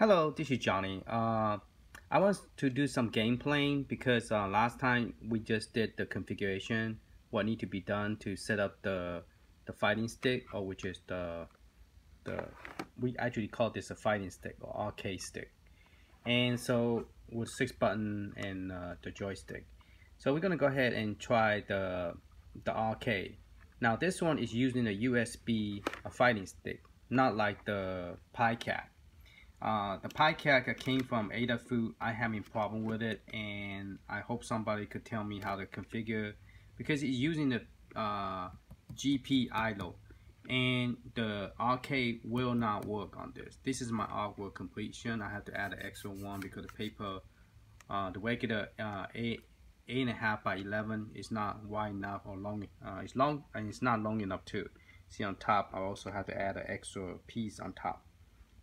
Hello, this is Johnny. I want to do some game playing because last time we just did the configuration, what need to be done to set up the fighting stick, or which is the we actually call this a fighting stick or arcade stick, and so with 6 buttons and the joystick. So we're gonna go ahead and try the arcade. Now this one is using a USB fighting stick, not like the Pi Cat. The Pi Cat came from Adafruit. I having problem with it, and I hope somebody could tell me how to configure, because it's using the GPIO, and the arcade will not work on this. This is my artwork completion. I have to add an extra one because the paper, the regular 8.5 by 11 is not wide enough or long. It's long and it's not long enough too. See on top, I also have to add an extra piece on top.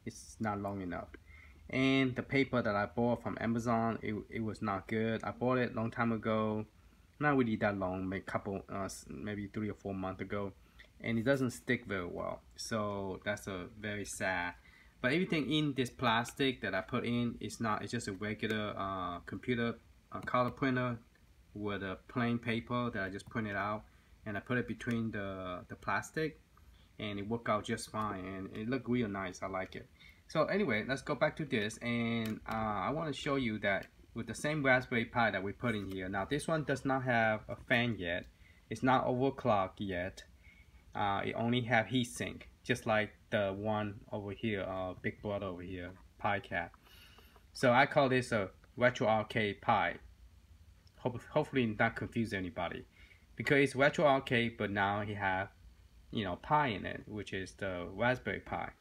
It's not long enough. And the paper that I bought from Amazon, it was not good. I bought it a long time ago, not really that long, maybe couple maybe 3 or 4 months ago, and it doesn't stick very well. So that's a very sad. But everything in this plastic that I put in is not, it's just a regular computer color printer with a plain paper that I just printed out, and I put it between the plastic, and it worked out just fine, and it looked real nice. I like it. So anyway, let's go back to this, and I want to show you that with the same Raspberry Pi that we put in here. Now this one does not have a fan yet. It's not overclocked yet. It only have heatsink, just like the one over here, big brother over here, Pi Cat. So I call this a RetroArcade-PI. Hopefully not confuse anybody, because it's RetroArcade, but now he have, you know, Pi in it, which is the Raspberry Pi.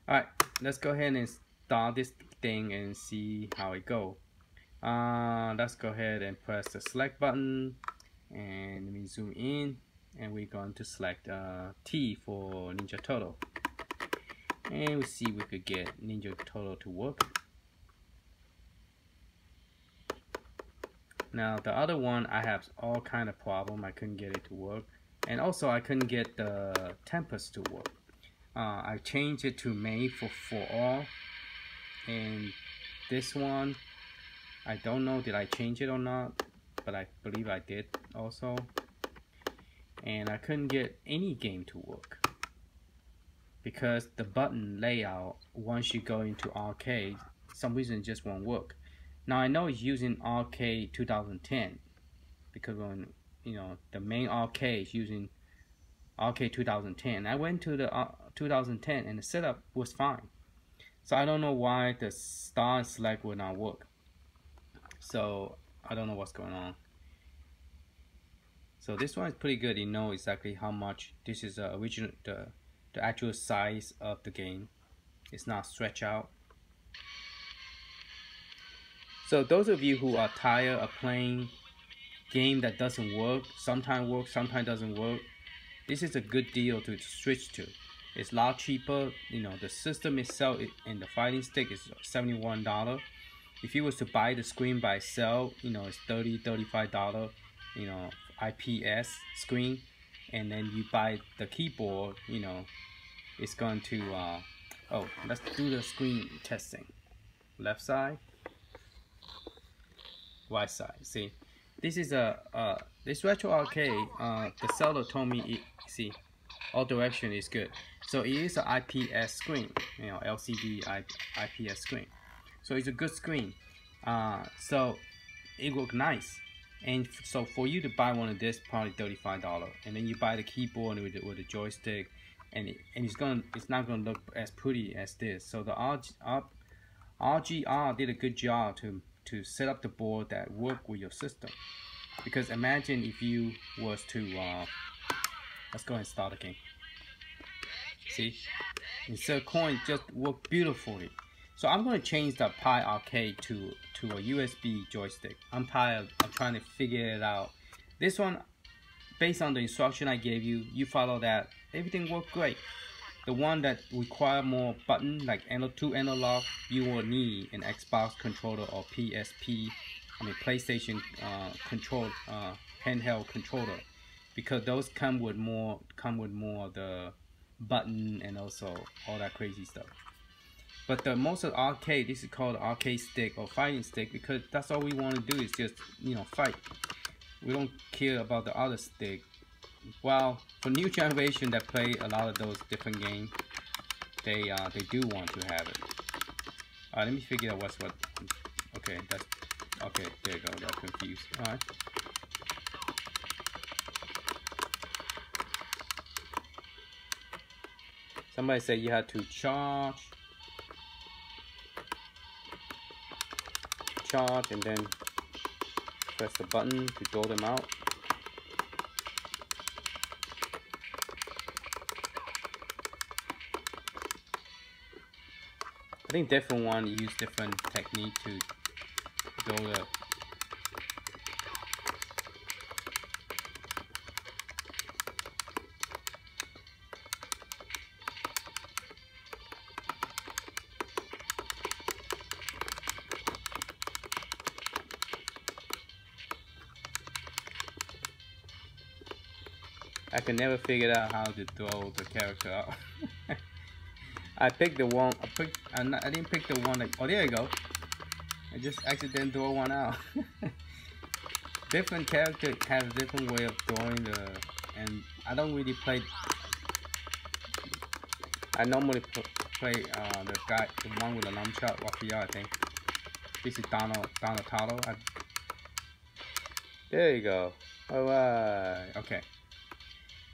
Alright, let's go ahead and start this thing and see how it go. Let's go ahead and press the select button, and we zoom in, and we're going to select T for Ninja Turtle, and we see if we could get Ninja Turtle to work. Now the other one, I have all kind of problem. I couldn't get it to work, and also I couldn't get the Tempest to work. I changed it to made for all, and this one, I don't know did I change it or not, but I believe I did also, and I couldn't get any game to work because the button layout, once you go into arcade, some reason it just won't work. Now I know it's using Arcade 2010, because when, you know, the main arcade is using Arcade 2010. I went to the 2010 and the setup was fine. So I don't know why the start and select will not work. So I don't know what's going on. So this one is pretty good. You know exactly how much this is original, the actual size of the game. It's not stretched out. So those of you who are tired of playing game that doesn't work, sometimes doesn't work, this is a good deal to switch to. It's a lot cheaper. You know, the system itself and the fighting stick is $71. If you was to buy the screen by itself, you know, it's $35. You know, IPS screen, and then you buy the keyboard. You know, it's going to. Oh, let's do the screen testing. Left side, right side. See. This is this RetroArcade. The seller told me see, all direction is good. So it is an IPS screen, you know, LCD IPS screen. So it's a good screen. So it looks nice. And so for you to buy one of this, probably $35, and then you buy the keyboard with the joystick, and it's not gonna look as pretty as this. So the RgR did a good job to set up the board that work with your system. Because imagine if you was to let's go ahead and start the game. See, instead of coin, just work beautifully. So I'm going to change the Pi Arcade to a USB joystick. I'm tired of trying to figure it out. This one, based on the instruction I gave you, you follow that, everything worked great. The one that require more button, like 2 analog, you will need an Xbox controller or PlayStation control handheld controller, because those come with more of the button and also all that crazy stuff. But the most of arcade, this is called arcade stick or fighting stick, because that's all we want to do is just, you know, fight. We don't care about the other stick. Well, for new generation that play a lot of those different games, they do want to have it. Alright, let me figure out what's what. Okay, that's okay. There you go. Got confused. Alright. Somebody said you had to charge, and then press the button to throw them out. I think different one use different technique to throw the. I can never figure out how to throw the character out. I picked the one. I didn't pick the one. Oh, there you go. I just accidentally throw one out. Different characters have a different way of throwing the. And I don't really play. I normally play the guy, the one with the nunchuck, RgR, I think. This is Donald Tato. There you go. Alright. Okay.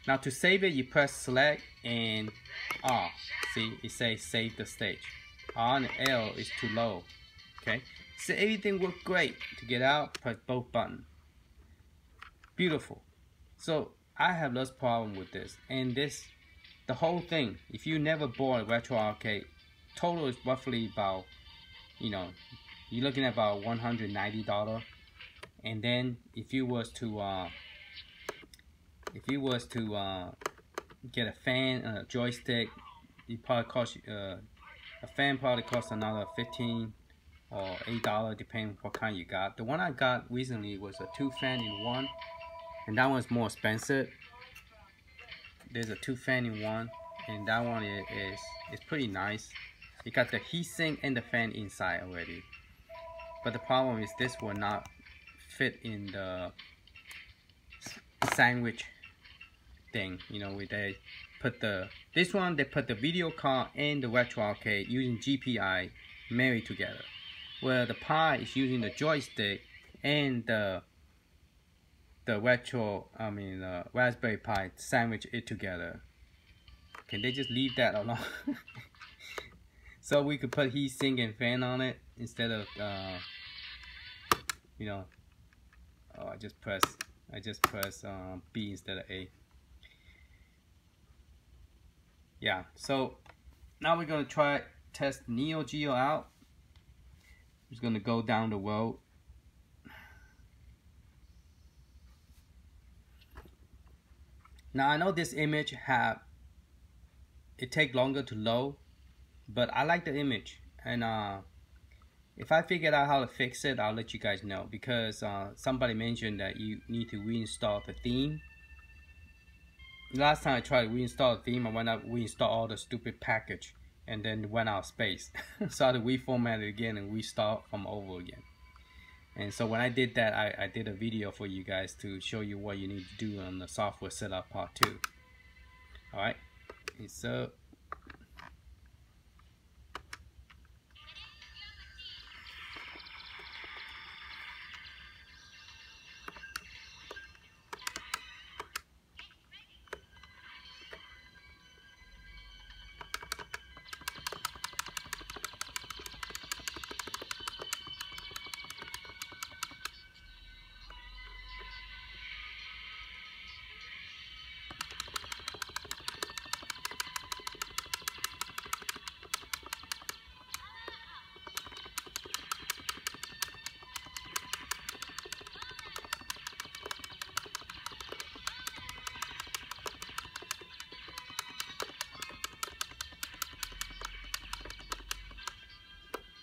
Now to save it, you press select and R. See, it says save the stage. R and L is too low. Okay, so everything worked great. To get out, press both buttons. Beautiful. So I have less problem with this. And this, the whole thing, if you never bought a RetroArcade, total is roughly about, you know, you're looking at about $190. And then if you was to get a fan and a joystick, it probably cost a fan probably costs another $15 or $8 depending what kind you got. The one I got recently was a 2 fan in 1, and that one's more expensive. There's a 2 fan in 1, and that one is pretty nice. It got the heatsink and the fan inside already. But the problem is this will not fit in the sandwich thing, you know, where they put this one they put the video card and the RetroArcade using GPI married together, where the Pi is using the joystick and the Raspberry Pi sandwich it together. Can they just leave that alone? So we could put heatsink and fan on it instead of you know, oh, I just press B instead of A. Yeah, so now we're gonna test NeoGeo out. I'm just gonna go down the road. Now I know this image it take longer to load, but I like the image, and if I figured out how to fix it, I'll let you guys know, because somebody mentioned that you need to reinstall the theme. Last time I tried to reinstall the theme, I went up reinstall all the stupid package and then went out of space. So I had to reformat it again and restart from over again. And so when I did that, I did a video for you guys to show you what you need to do on the software setup part 2. Alright, so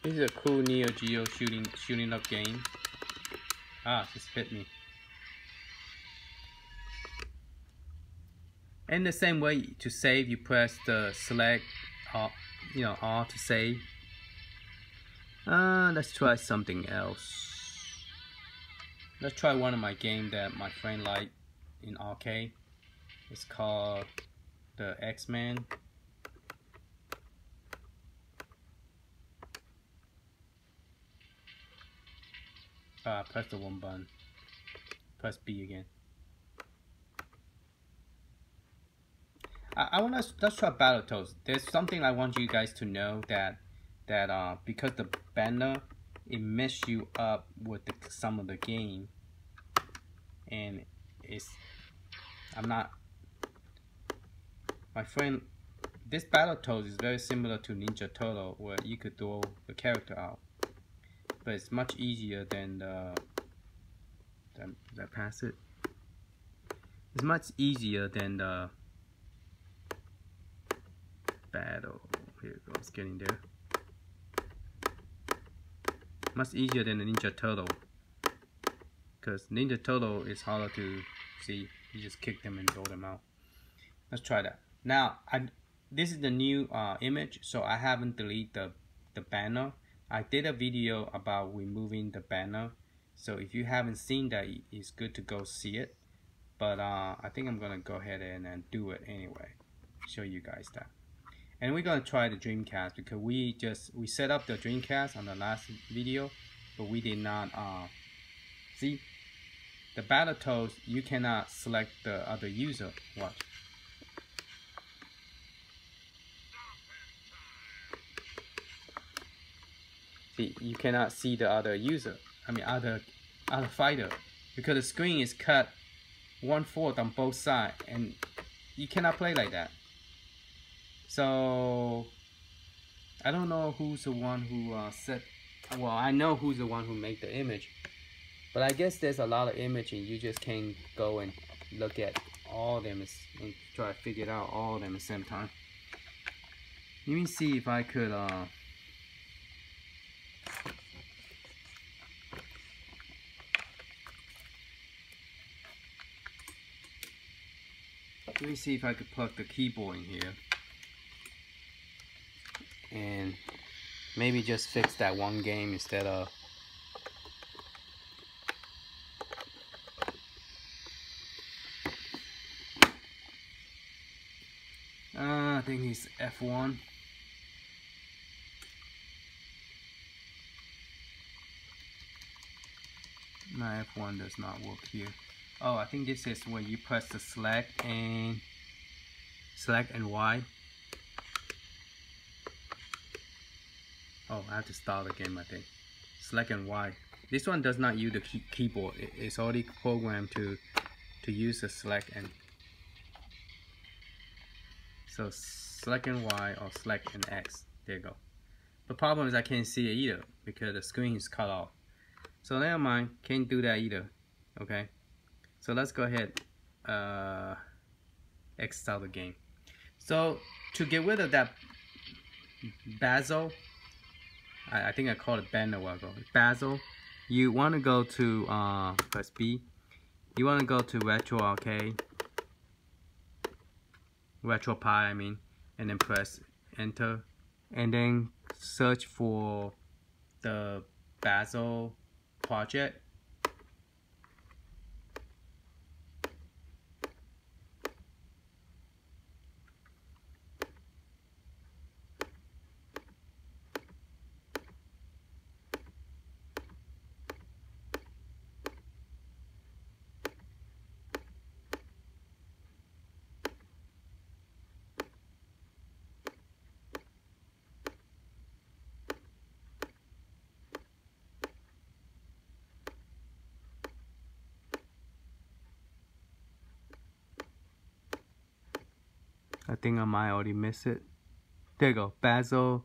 this is a cool NeoGeo shooting up game. Ah, just hit me. And the same way to save, you press the select, R to save, Let's try something else. Let's try one of my games that my friend liked in arcade. It's called the X-Men. Press the one button. Press B again. Let's try Battletoads. There's something I want you guys to know that because the banner, it messes you up with some of the game, and my friend, this Battletoads is very similar to Ninja Turtle, where you could throw the character out, but it's much easier than did I pass it? It's much easier than the battle. Here it goes, getting there. Much easier than the Ninja Turtle, because Ninja Turtle is harder to see. You just kick them and throw them out. Let's try that. Now, this is the new image, so I haven't deleted the banner. I did a video about removing the banner, so if you haven't seen that, it's good to go see it. But I think I'm gonna go ahead and do it anyway. Show you guys that. And we're gonna try the DreamCast because we set up the DreamCast on the last video, but we did not see the Battletoads. You cannot select the other user. Watch. See, you cannot see the other user. I mean, other fighter, because the screen is cut 1/4 on both sides, and you cannot play like that. So I don't know who's the one who well, I know who's the one who made the image, but I guess there's a lot of image and you just can't go and look at all of them and try to figure out all of them at the same time. Let me see if I could plug the keyboard in here and maybe just fix that one game instead of I think it's F1. My F1 does not work here. Oh, I think this is where you press the select and Y. Oh, I have to start again, I think. Select and Y. This one does not use the keyboard. It's already programmed to use the select and. So select and Y or select and X. There you go. The problem is I can't see it either because the screen is cut off. So never mind, can't do that either. Okay. So let's go ahead, X out the game. So to get rid of that bezel, I think I called it banner a while ago. Bezel, you want to go to press B. You want to go to RetroArcade, RetroPie, I mean, and then press enter, and then search for the bezel project. I think I might already miss it. There you go, bezel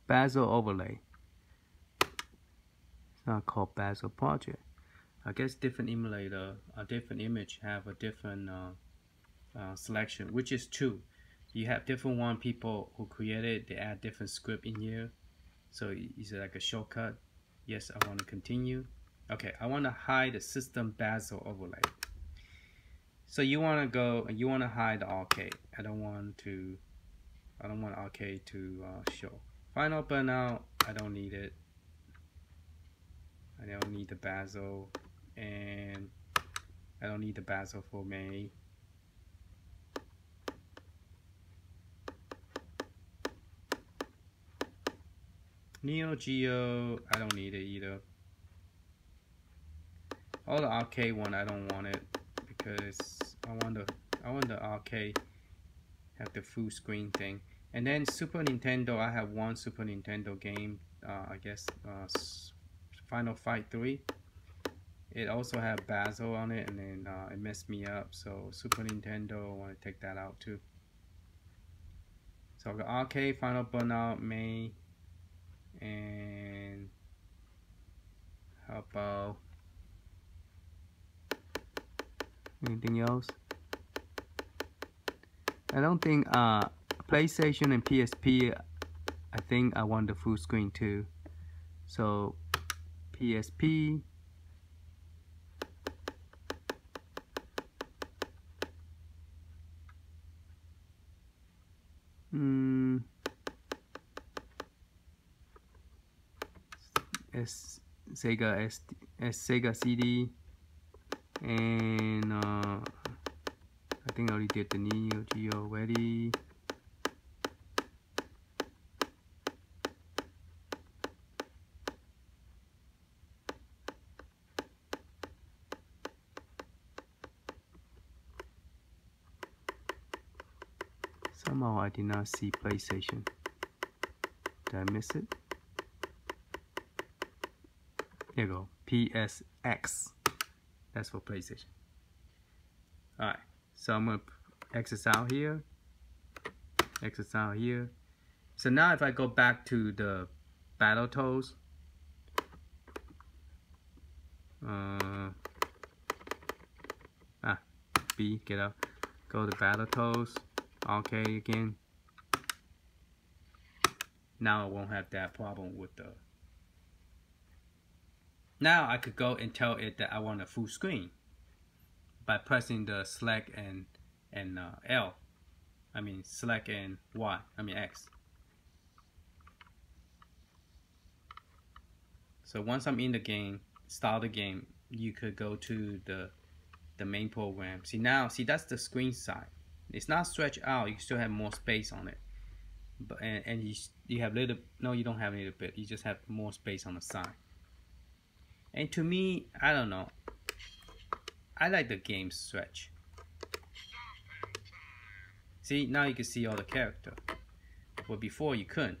overlay. It's not called bezel project. I guess different emulator, a different image have a different selection, which is true. You have different people who created, they add different script in here. So is it like a shortcut? Yes, I want to continue. Okay, I want to hide the system bezel overlay. So you want to go and you want to hide the arcade. I don't want to I don't want arcade to show. Final burnout, I don't need it. I don't need the bezel, and I don't need the bezel for May. NeoGeo, I don't need it either. All the arcade one, I don't want it because I want the arcade have the full screen thing. And then Super Nintendo, I have one Super Nintendo game, I guess Final Fight 3. It also had bezel on it, and then it messed me up. So Super Nintendo, I want to take that out too. So the arcade, Final Burnout, May, and how about anything else? I don't think PlayStation and PSP, I think I want the full screen too. So PSP, Sega CD, and I think I already did the NeoGeo already. Somehow I did not see PlayStation. Did I miss it? There you go. PSX. That's for PlayStation. Alright. So I'm going to exit out here. Exit out here. So now if I go back to the Battletoads. B, get up. Go to Battletoads. Okay, again. Now I won't have that problem with the. Now I could go and tell it that I want a full screen by pressing the select and L. I mean select and Y. I mean X. So once I'm in the game, start the game, you could go to the main program. See that's the screen side. It's not stretched out. You still have more space on it. But and you have little. No, you don't have a little bit. You just have more space on the side. And to me, I don't know. I like the game stretch. See, now you can see all the character. But before you couldn't.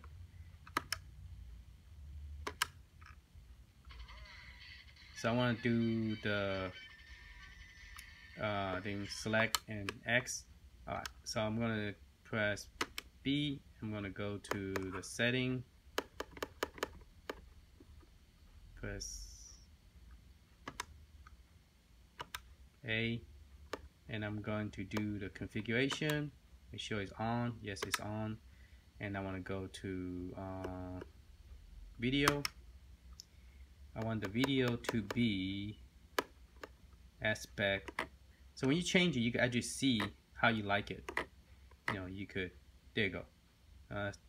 So I want to do the thing select and X. Alright, so I'm going to press B. I'm going to go to the setting. Press A. And I'm going to do the configuration. Make sure it's on. Yes, it's on. And I want to go to video. I want the video to be aspect. So when you change it, you can actually see how you like it. You know, you could. There you go.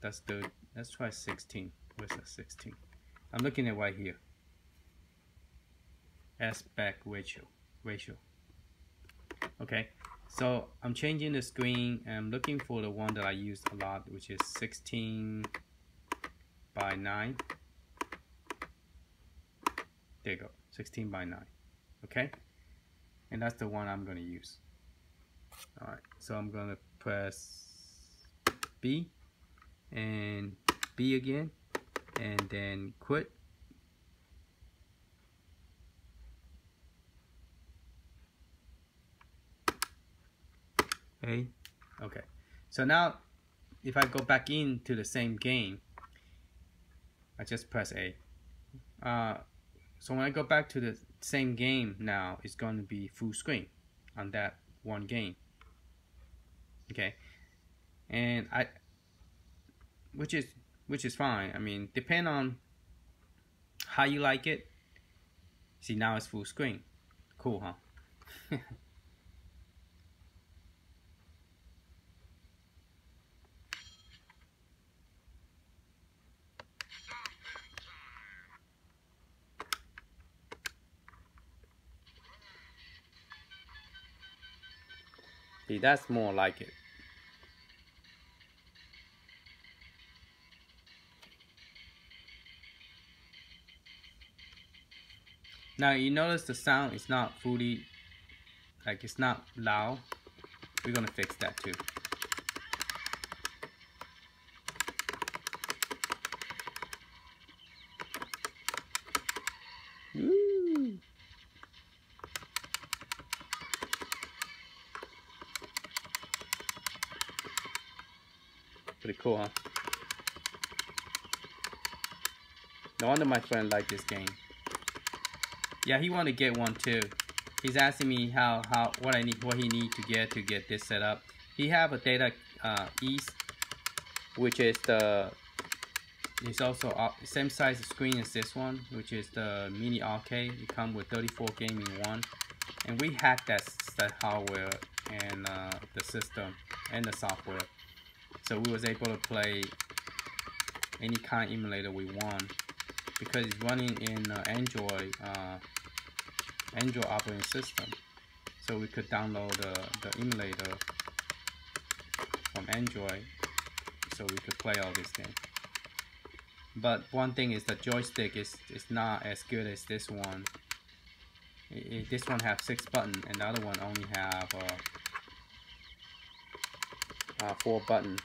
Let's try 16. Where's that 16? I'm looking at right here. Aspect ratio. Okay. So I'm changing the screen, and I'm looking for the one that I use a lot, which is 16 by 9. There you go, 16 by 9. Okay, and that's the one I'm going to use. All right, so I'm going to press B and B again, and then quit. A. Okay, so now if I go back into the same game, I just press A. So when I go back to the same game now, it's going to be full screen on that one game. Okay, and which is fine. I mean, depend on how you like it. See, now it's full screen. Cool, huh? See, that's more like it. Now you notice the sound is not fully, like it's not loud. We're gonna fix that too. Woo. Pretty cool, huh? No wonder my friend liked this game. Yeah, he wanted to get one too. He's asking me what he need to get this set up. He have a Data East, which is it's also same size screen as this one, which is the mini arcade. It comes with 34 game in one, and we hacked that hardware and the system and the software, so we was able to play any kind of emulator we want because it's running in Android operating system. So we could download the emulator from Android, so we could play all these games. But one thing is the joystick is not as good as this one. This one have 6 buttons, and the other one only have 4 buttons.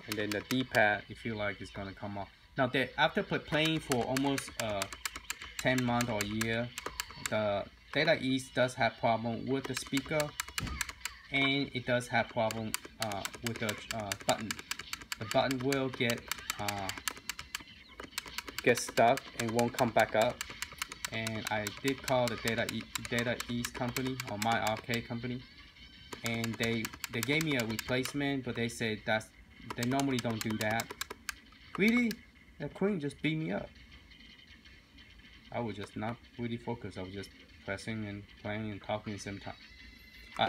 And then the D-pad, you feel like it's gonna come off. Now, after playing for almost 10 months or a year, the Data East does have problem with the speaker, and it does have problem with the button. The button will get stuck and won't come back up. And I did call the Data East company, or my arcade company, and they gave me a replacement, but they said they normally don't do that. Really? That queen just beat me up. I was just not really focused. I was just pressing and playing and talking at the same time.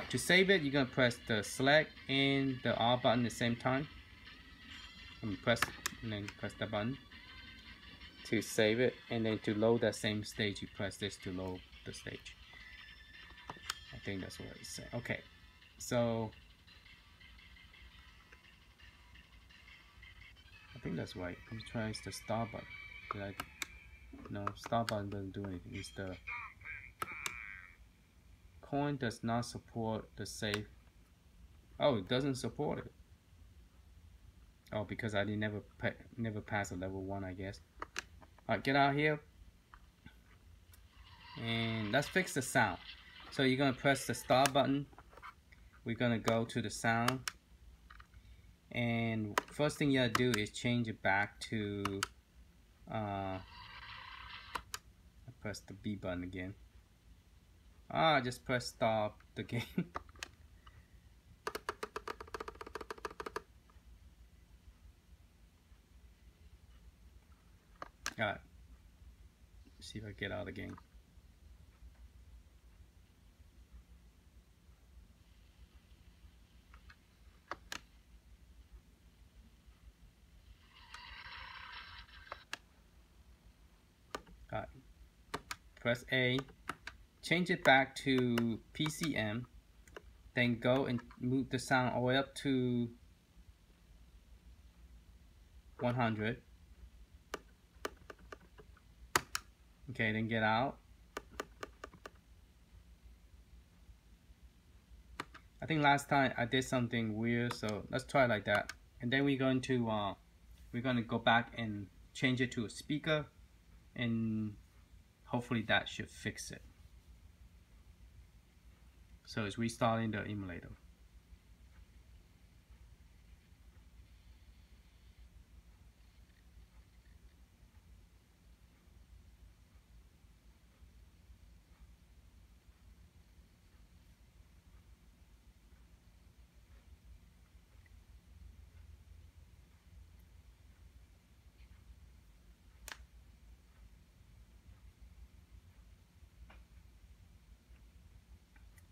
To save it, you're gonna press the select and the R button at the same time. Press and then press the button to save it, and then to load that same stage, you press this to load the stage. I think that's what it's saying. Okay, so I think that's right. Let's try the start button. No, start button doesn't do anything. It's the coin does not support the save. Oh, it doesn't support it. Oh, because I never passed a level 1, I guess. Alright, get out here. And let's fix the sound. So you're gonna press the start button. We're gonna go to the sound. And first thing you gotta do is change it back to I press the B button again. Just press stop the game. Alright. See if I get out of the game. Alright. Press A. Change it back to PCM. Then go and move the sound all the way up to 100. Okay, then get out. I think last time I did something weird, so let's try it like that. And then we're going to go back and change it to a speaker, and hopefully that should fix it. So it's restarting the emulator.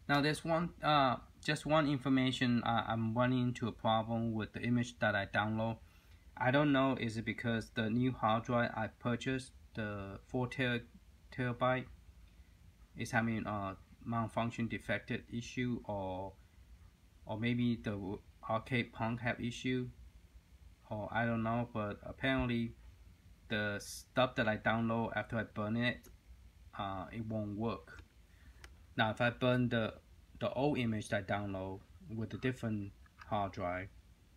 Now there's just one information. I'm running into a problem with the image that I download. I don't know, is it because the new hard drive I purchased, the 4 terabyte, is having a malfunction defected issue, or or maybe the arcade punk have issue, or I don't know, but apparently the stuff that I download after I burn it, it won't work. Now if I burn the old image that I download with a different hard drive,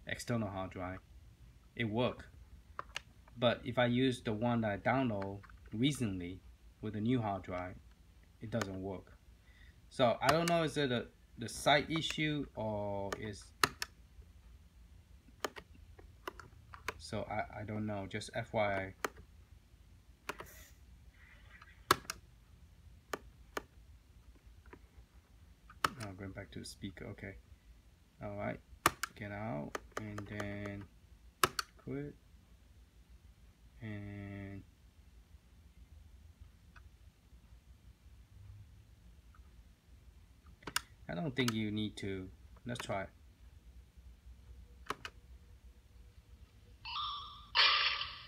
external hard drive, it work. But if I use the one that I download recently with a new hard drive, it doesn't work. So I don't know, is it the site issue or is, so I don't know, just FYI. I'll go back to the speaker. Okay, all right, get out and then quit, and I don't think you need to. Let's try it.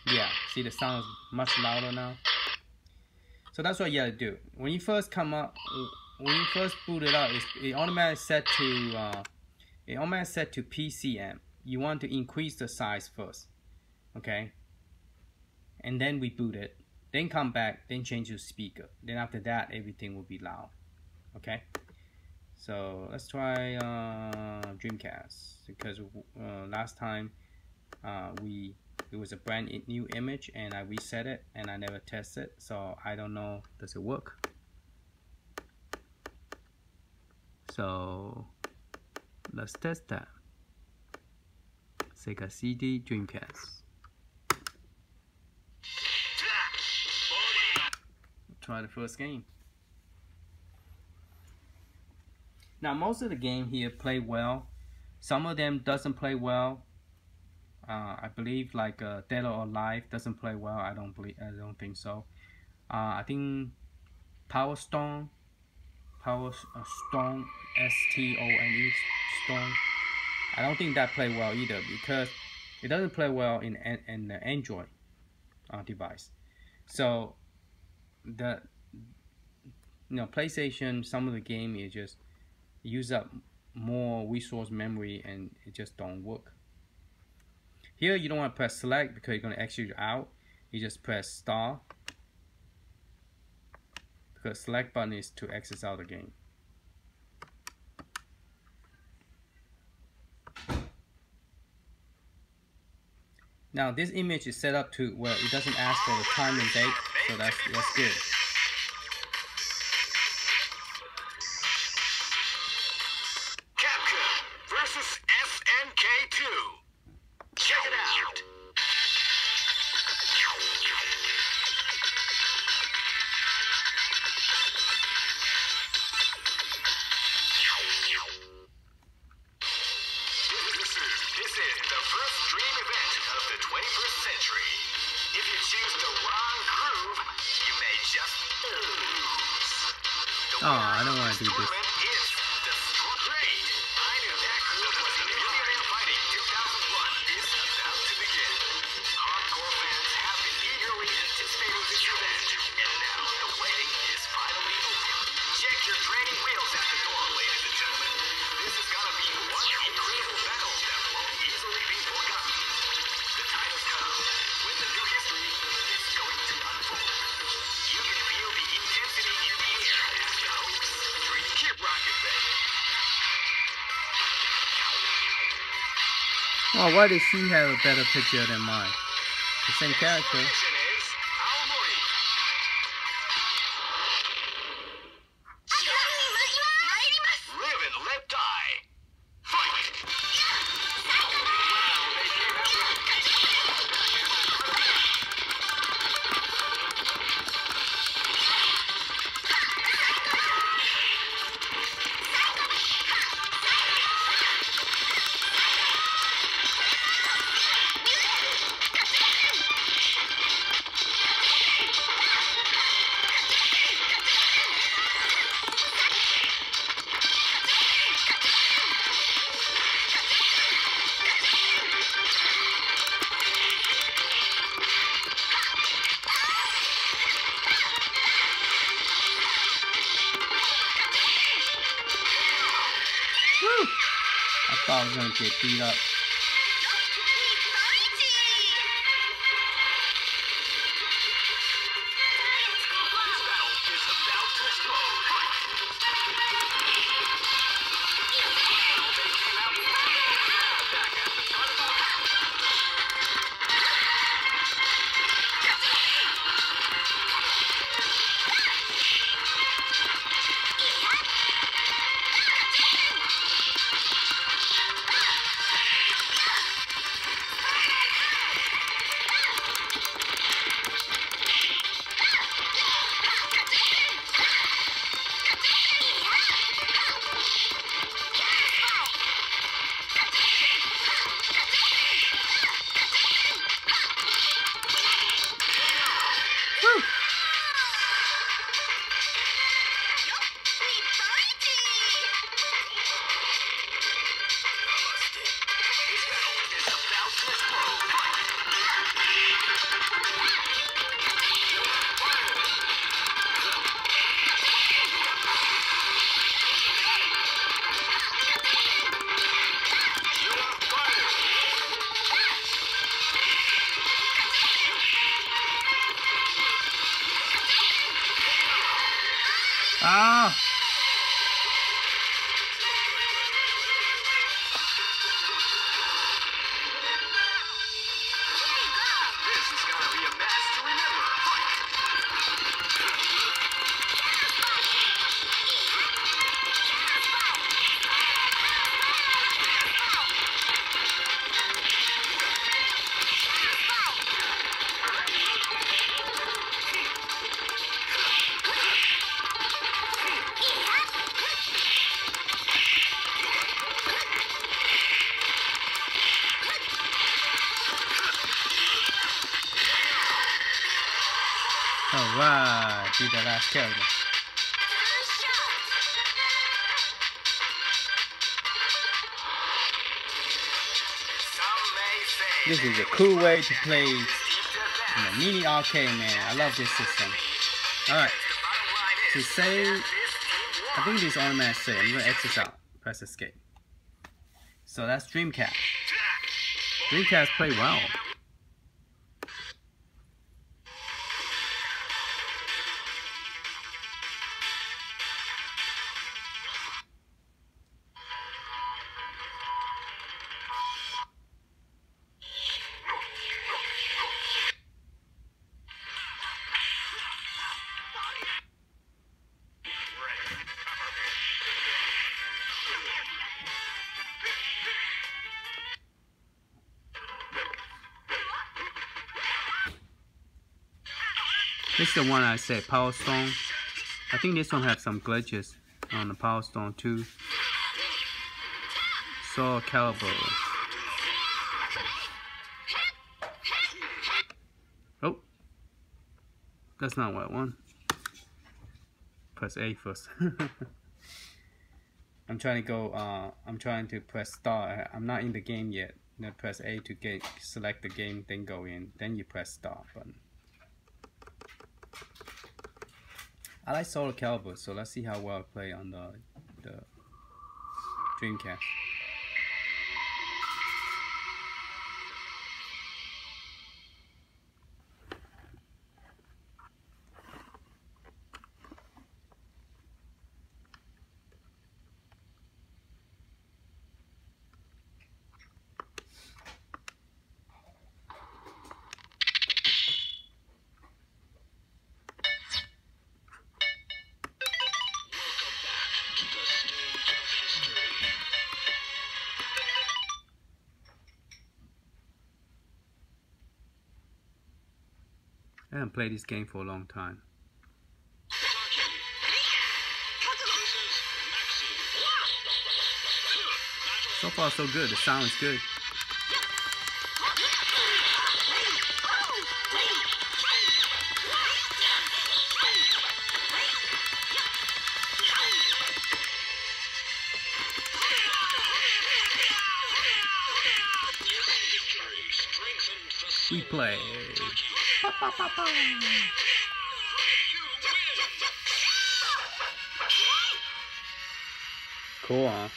Yeah, see the sound is much louder now. So that's what you gotta do. When you first come up, when you first boot it up, it automatically set to PCM. You want to increase the size first, okay? And then reboot it. Then come back. Then change to speaker. Then after that, everything will be loud, okay? So let's try DreamCast, because last time it was a brand new image and I reset it and I never tested, so I don't know does it work. So let's test that. Sega CD DreamCast. Try the first game. Now most of the game here play well. Some of them doesn't play well. I believe like Dead or Alive doesn't play well. I don't think so. I think Power Stone, Stone, S-T-O-N-E, Stone. I don't think that play well either, because it doesn't play well in the Android device. So the PlayStation, some of the game is just use up more resource memory and it just don't work. Here you don't want to press select because you're going to exit out. You just press star, because select button is to exit out the game. Now this image is set up to where it doesn't ask for the time and date, so that's good. Oh, I don't want to do this. Oh, why does she have a better picture than mine? The same character. Live and let die. Fight. thought I was gonna get beat up. Ah! This is gonna be a match to remember. Alright, be the last character. This is a cool way to play in a mini arcade, man. I love this system. Alright, to save, I think this automatic save. I'm gonna exit out, press escape. So that's DreamCast. DreamCast play well. This is the one I said, Power Stone. I think this one has some glitches on the Power Stone too. Soul Calibur. Oh, that's not what I want. Press A first. I'm trying to go. I'm trying to press start. I'm not in the game yet. Then press A to select the game, then go in. Then you press start button. I like Soul Calibur, so let's see how well I play on the DreamCast. I haven't played this game for a long time. So far so good, the sound is good. We play. Cool, huh?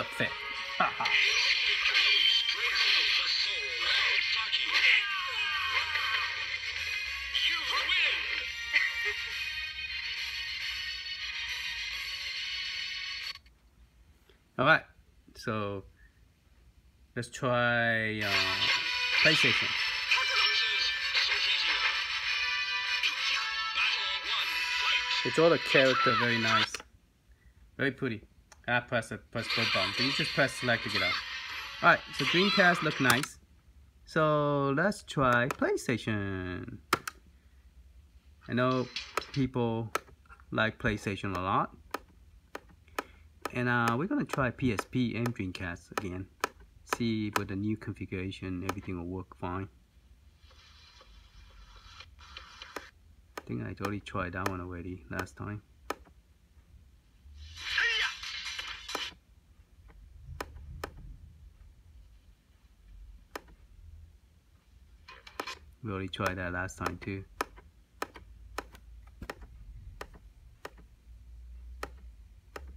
Perfect. Haha. Alright, so let's try PlayStation. It's all the character very nice. Very pretty. I press both buttons. You just press select to get out. Alright, so DreamCast look nice. So let's try PlayStation. I know people like PlayStation a lot. And we're gonna try PSP and DreamCast again. See with the new configuration everything will work fine. I think I already tried that one already last time. We already tried that last time too.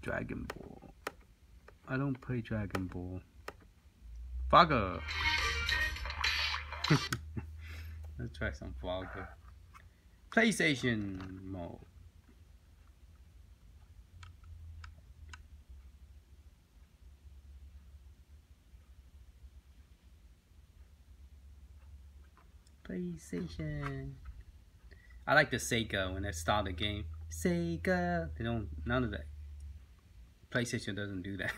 Dragon Ball. I don't play Dragon Ball. Frogger. Let's try some Frogger. PlayStation mode. PlayStation. I like the Sega when they start the game. Sega. They don't. None of that. PlayStation doesn't do that.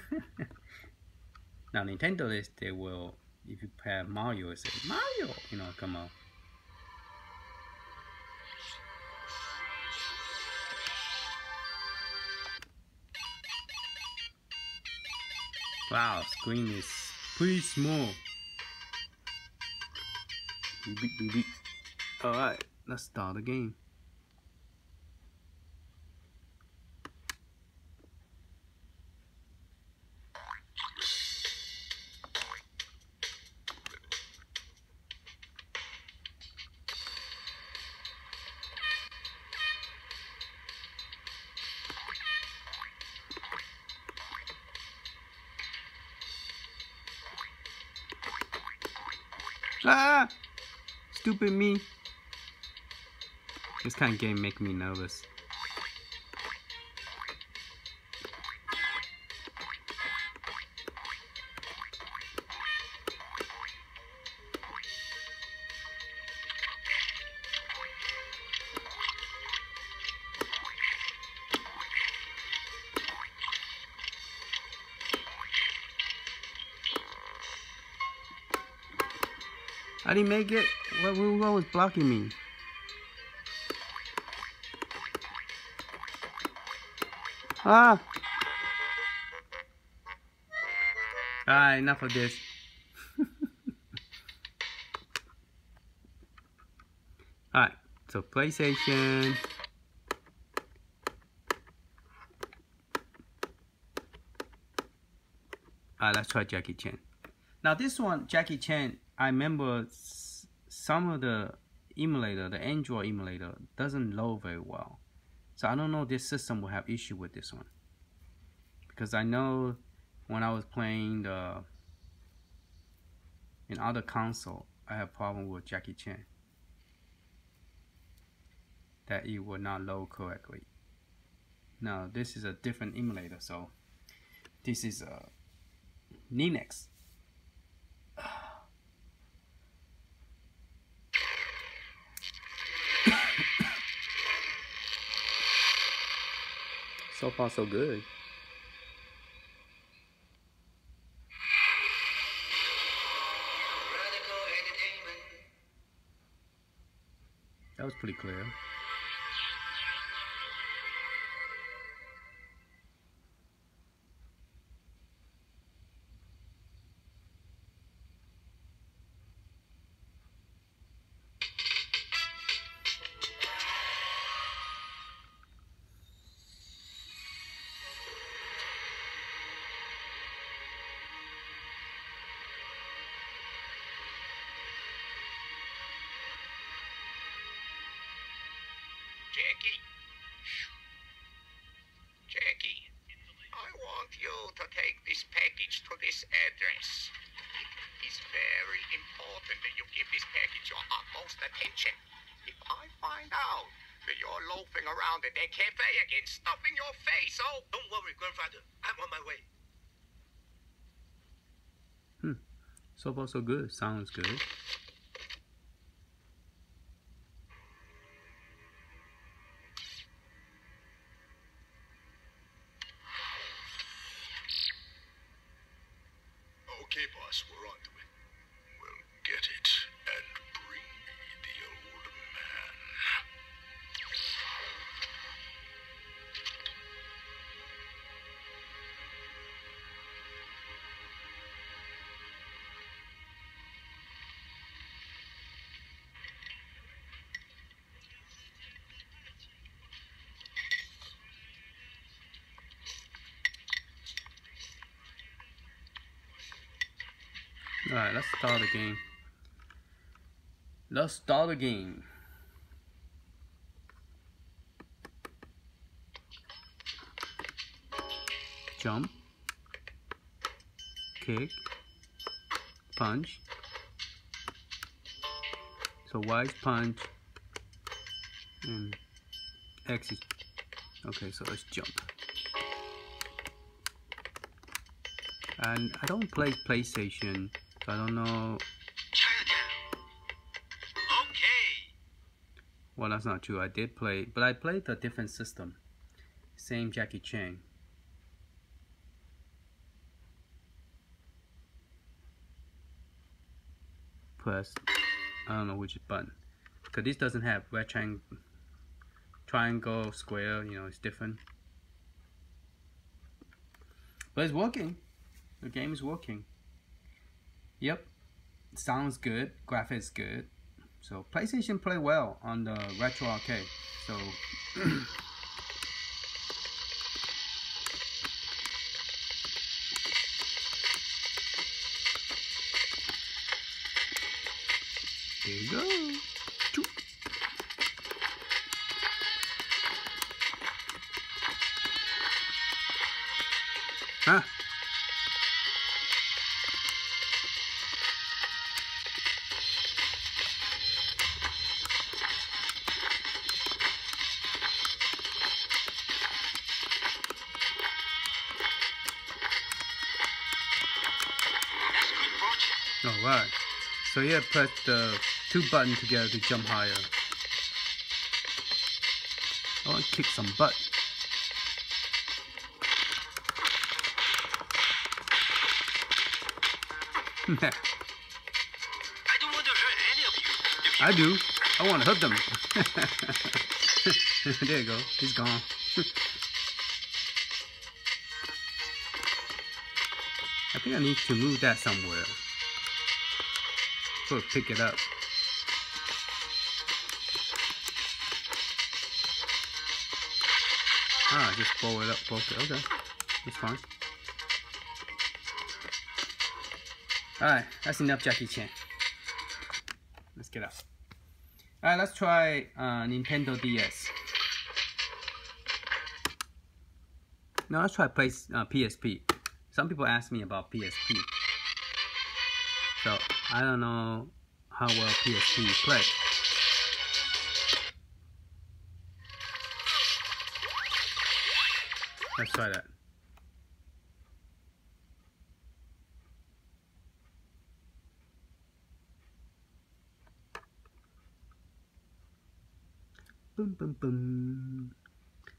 Now Nintendo is. They will. If you have Mario, it says Mario. You know, come on. Wow, screen is pretty small. Alright, let's start the game. Ah! Stupid me. This kind of game make me nervous. I didn't make it. What was blocking me? Ah! Alright, enough of this. Alright, so PlayStation. Alright, let's try Jackie Chan. Now this one, Jackie Chan, I remember some of the emulator, the Android emulator, doesn't load very well. So I don't know if this system will have issue with this one. Because I know when I was playing in other console, I have problem with Jackie Chan. That it will not load correctly. Now this is a different emulator, so this is a Linux. So far so good. That was pretty clear. Jackie, I want you to take this package this address. It's very important that you give this package your utmost attention. If I find out that you're loafing around at that cafe again, stuffing your face, oh... Don't worry, grandfather. I'm on my way. So far so good. Sounds good. Okay, boss, we're on to it. We'll get it and bring me the old man. Alright, let's start the game. Let's start the game. Jump, kick, punch. So Y is punch and X is okay, so let's jump. And I don't play PlayStation, so I don't know. Okay. Well, that's not true. I did play, but I played a different system. Same Jackie Chan. Press, I don't know which button, because this doesn't have rectangle, triangle, square. You know, it's different. But it's working. The game is working. Yep, sounds good, graphics good. So PlayStation play well on the RetroArcade. So there you go. Choo. Huh? Alright, so here press the two buttons together to jump higher. I want to kick some butt. I don't want to hurt any of you. I do. I want to hurt them. There you go. He's gone. I think I need to move that somewhere. Sort of pick it up. Ah, just blow it up. Okay, that's fine. Alright, that's enough Jackie Chan. Let's get out. Alright, let's try Nintendo DS. No, let's try PSP. Some people ask me about PSP. So, I don't know how well PSP play. Let's try that. Boom, boom, boom.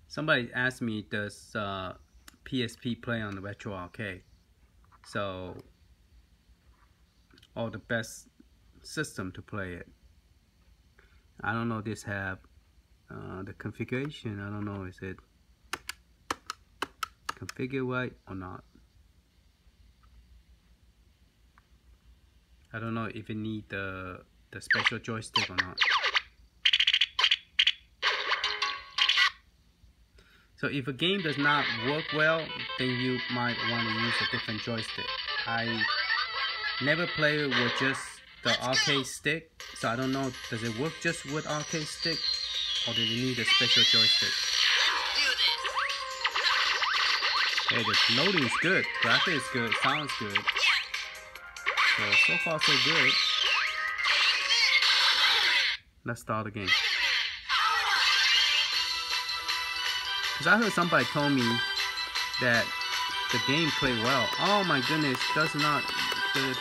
Somebody asked me, does PSP play on the RetroArcade? So, or the best system to play it. I don't know if this have the configuration. I don't know, is it configured right or not? I don't know if it need the special joystick or not. So if a game does not work well, then you might want to use a different joystick. I never play with just the arcade stick, so I don't know, does it work just with arcade stick, or do you need a special joystick? Hey, the loading is good, graphics is good, sounds good. So far so good. Let's start again. Because I heard somebody told me that the game played well. Oh my goodness, does not, the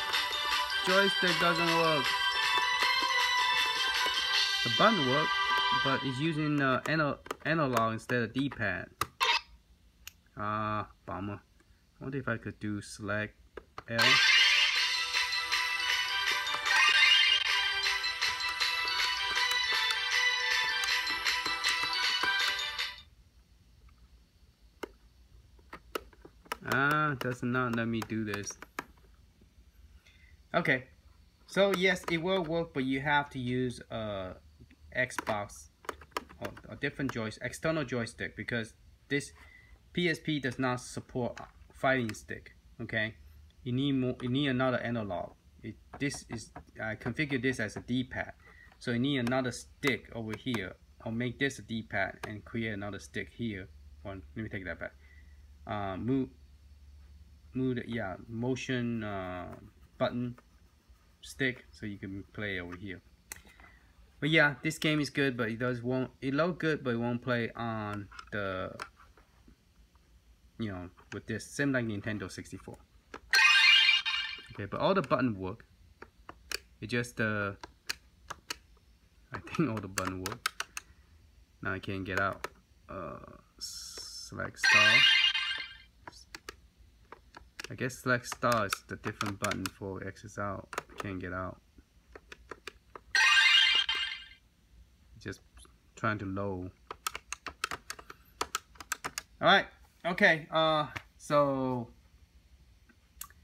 joystick doesn't work. The button works, but it's using analog instead of D-pad. Bummer. I wonder if I could do select L. Does not let me do this. Okay, so yes, it will work, but you have to use a Xbox or a different external joystick, because this PSP does not support fighting stick. Okay, you need more. You need another analog. I configured this as a D-pad, so you need another stick over here. I'll make this a D-pad and create another stick here. Let me take that back. Motion button stick, so you can play over here. But yeah, this game is good, but it look good, but it won't play on the, with this same like Nintendo 64. Okay, but all the buttons work. It just I think all the buttons work. Now I can't get out. Select star. I guess select star is the different button for X's out. Can't get out. Just trying to load. Alright, okay, so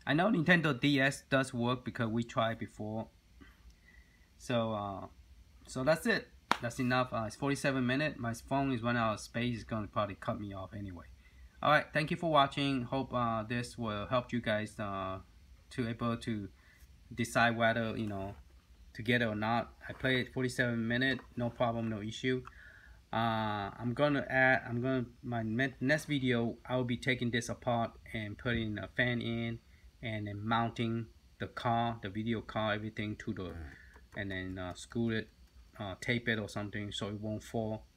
I know Nintendo DS does work because we tried before. So that's it. That's enough. It's 47 minutes. My phone is running out of space. It's gonna probably cut me off anyway. Alright, thank you for watching. Hope this will help you guys to able to decide whether to get it or not. I played 47 minutes, no problem, no issue. My next video, I will be taking this apart and putting a fan in, and then mounting the video car, everything to the, and then screw it, tape it or something so it won't fall,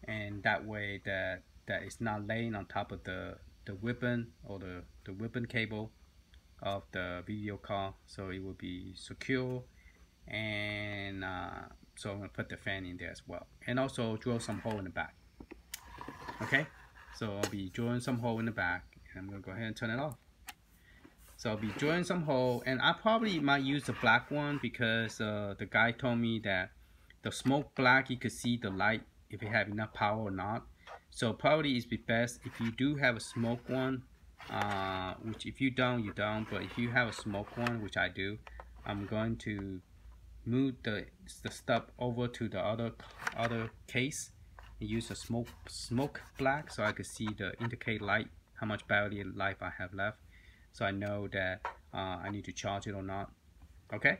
and that way that it's not laying on top of the ribbon or the ribbon cable of the video car, so it will be secure. And so I'm gonna put the fan in there as well, and also drill some hole in the back. Okay, so I'll be drilling some hole in the back, and I'm gonna go ahead and turn it off. So I'll be drilling some hole, and I probably might use the black one because the guy told me that the smoke black, you could see the light if you have enough power or not. So probably it's be best if you do have a smoke one, which if you don't, you don't. But if you have a smoke one, which I do, I'm going to move the stuff over to the other case and use a smoke black, so I could see the indicate light, how much battery life I have left, so I know that I need to charge it or not. Okay.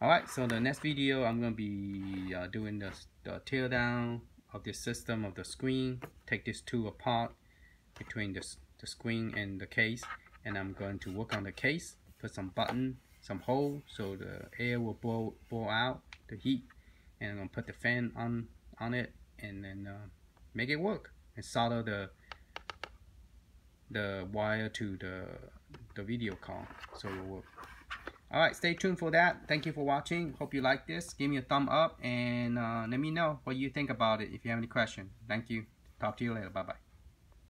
Alright, so the next video I'm going to be doing the tear down of this system of the screen. Take these two apart between the screen and the case, and I'm going to work on the case, put some button, some hole so the air will blow out the heat, and I'm going to put the fan on it, and then make it work, and solder the wire to the video card so it will work. Alright, stay tuned for that. Thank you for watching. Hope you like this. Give me a thumb up, and let me know what you think about it if you have any questions. Thank you. Talk to you later. Bye bye.